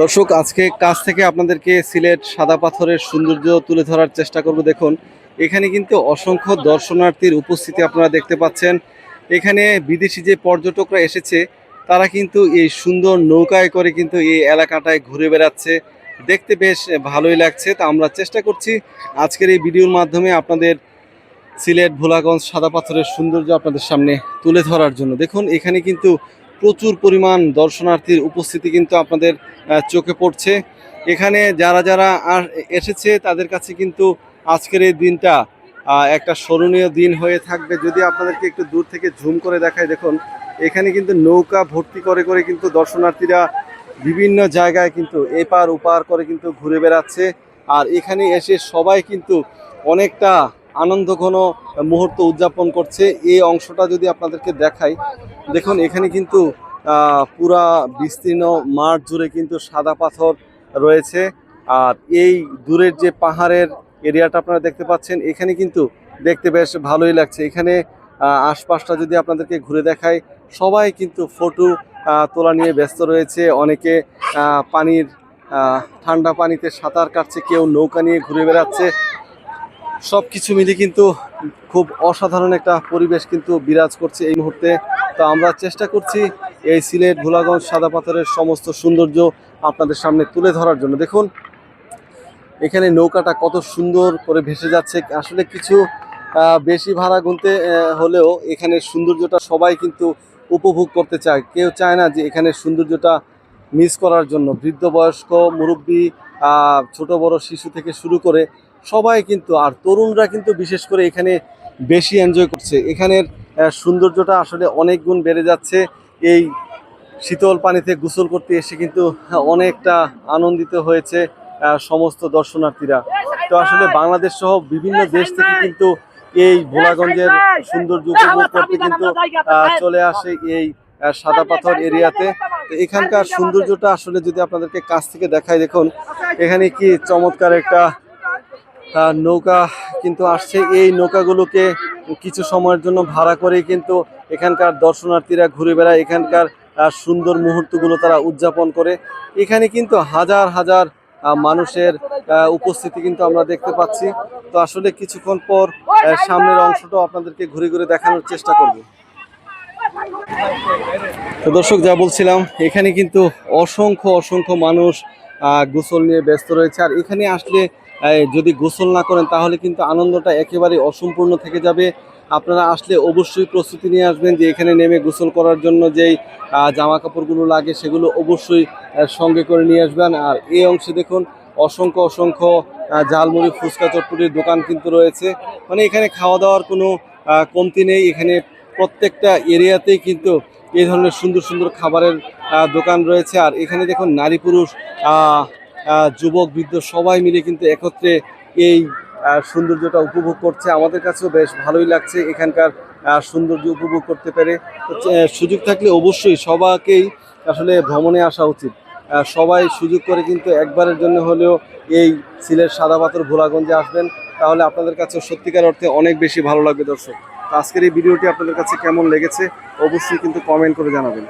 দর্শক, আজকে কাছ থেকে আপনাদেরকে সিলেট সাদা পাথরের সৌন্দর্য তুলে ধরার চেষ্টা করব। দেখুন, এখানে কিন্তু অসংখ্য দর্শনার্থীর উপস্থিতি আপনারা দেখতে পাচ্ছেন। এখানে বিদেশি যে পর্যটকরা এসেছে তারা কিন্তু এই সুন্দর নৌকায় করে কিন্তু এই এলাকাটায় ঘুরে বেড়াচ্ছে। দেখতে বেশ ভালোই লাগছে। তা আমরা চেষ্টা করছি আজকের এই ভিডিওর মাধ্যমে আপনাদের সিলেট ভোলাগঞ্জ সাদা পাথরের সৌন্দর্য আপনাদের সামনে তুলে ধরার জন্য। দেখুন, এখানে কিন্তু প্রচুর পরিমাণ দর্শনার্থীর উপস্থিতি কিন্তু আপনাদের চোখে পড়ছে। এখানে যারা যারা এসেছে তাদের কাছে কিন্তু আজকের এই দিনটা একটা স্মরণীয় দিন হয়ে থাকবে। যদি আপনাদেরকে একটু দূর থেকে ঝুম করে দেখায়, দেখুন এখানে কিন্তু নৌকা ভর্তি করে করে কিন্তু দর্শনার্থীরা বিভিন্ন জায়গায় কিন্তু এপার ওপার করে কিন্তু ঘুরে বেড়াচ্ছে। আর এখানে এসে সবাই কিন্তু অনেকটা আনন্দঘন মুহূর্ত উদযাপন করছে। এই অংশটা যদি আপনাদেরকে দেখাই, দেখুন এখানে কিন্তু পুরা বিস্তীর্ণ মাঠ জুড়ে কিন্তু সাদা পাথর রয়েছে। আর এই দূরের যে পাহাড়ের এরিয়াটা আপনারা দেখতে পাচ্ছেন, এখানে কিন্তু দেখতে বেশ ভালোই লাগছে। এখানে আশপাশটা যদি আপনাদেরকে ঘুরে দেখাই, সবাই কিন্তু ফটো তোলা নিয়ে ব্যস্ত রয়েছে। অনেকে পানির ঠান্ডা পানিতে সাঁতার কাটছে, কেউ নৌকা নিয়ে ঘুরে বেড়াচ্ছে। সব কিছু মিলে কিন্তু খুব অসাধারণ একটা পরিবেশ কিন্তু বিরাজ করছে এই মুহূর্তে। তো আমরা চেষ্টা করছি এই সিলেট ভোলাগঞ্জ সাদা পাথরের সমস্ত সৌন্দর্য আপনাদের সামনে তুলে ধরার জন্য। দেখুন এখানে নৌকাটা কত সুন্দর করে ভেসে যাচ্ছে। আসলে কিছু বেশি ভাড়া গুনতে হলেও এখানে সৌন্দর্যটা সবাই কিন্তু উপভোগ করতে চায়। কেউ চায় না যে এখানে সৌন্দর্যটা মিস করার জন্য। বৃদ্ধ বয়স্ক মুরব্বী, ছোট বড় শিশু থেকে শুরু করে সবাই কিন্তু, আর তরুণরা কিন্তু বিশেষ করে এখানে বেশি এনজয় করছে। এখানের সৌন্দর্যটা আসলে অনেক গুণ বেড়ে যাচ্ছে। এই শীতল পানিতে গোসল করতে এসে কিন্তু অনেকটা আনন্দিত হয়েছে সমস্ত দর্শনার্থীরা। তো আসলে বাংলাদেশ সহ বিভিন্ন দেশ থেকে কিন্তু এই ভোলাগঞ্জের সৌন্দর্য উপভোগ করতে কিন্তু চলে আসে এই সাদা পাথর এরিয়াতে। তো এখানকার সৌন্দর্যটা আসলে যদি আপনাদেরকে কাছ থেকে দেখাই, দেখুন এখানে কি চমৎকার একটা নৌকা কিন্তু আসছে। এই নৌকাগুলোকে কিছু সময়ের জন্য ভাড়া করে কিন্তু এখানকার দর্শনার্থীরা ঘুরে বেড়ায়, এখানকার সুন্দর মুহূর্তগুলো তারা উদযাপন করে। এখানে কিন্তু হাজার হাজার মানুষের উপস্থিতি কিন্তু আমরা দেখতে পাচ্ছি। তো আসলে কিছুক্ষণ পর সামনের অংশটাও আপনাদেরকে ঘুরে ঘুরে দেখানোর চেষ্টা করব। তো দর্শক, যা বলছিলাম, এখানে কিন্তু অসংখ্য অসংখ্য মানুষ গোসল নিয়ে ব্যস্ত রয়েছে। আর এখানে আসলে যদি গোসল না করেন তাহলে কিন্তু আনন্দটা একেবারে অসম্পূর্ণ থেকে যাবে। আপনারা আসলে অবশ্যই প্রস্তুতি নিয়ে আসবেন যে এখানে নেমে গোসল করার জন্য যেই জামা কাপড়গুলো লাগে সেগুলো অবশ্যই সঙ্গে করে নিয়ে আসবেন। আর এই অংশে দেখুন অসংখ্য অসংখ্য ঝালমুড়ি, ফুচকা, চটপটির দোকান কিন্তু রয়েছে। মানে এখানে খাওয়া দাওয়ার কোনো কমতি নেই। এখানে প্রত্যেকটা এরিয়াতেই কিন্তু এই ধরনের সুন্দর সুন্দর খাবারের দোকান রয়েছে। আর এখানে দেখুন নারী পুরুষ, যুবক বৃদ্ধ সবাই মিলে কিন্তু একত্রে এই সৌন্দর্যটা উপভোগ করছে। আমাদের কাছেও বেশ ভালোই লাগছে এখানকার সৌন্দর্য উপভোগ করতে পেরে। সুযোগ থাকলে অবশ্যই সবাইকেই আসলে ভ্রমণে আসা উচিত। সবাই সুযোগ করে কিন্তু একবারের জন্য হলেও এই সিলেট সাদা পাথর ভোলাগঞ্জে আসবেন, তাহলে আপনাদের কাছে সত্যিকার অর্থে অনেক বেশি ভালো লাগবে। দর্শক, আজকের এই ভিডিওটি আপনাদের কাছে কেমন লেগেছে অবশ্যই কিন্তু কমেন্ট করে জানাবেন।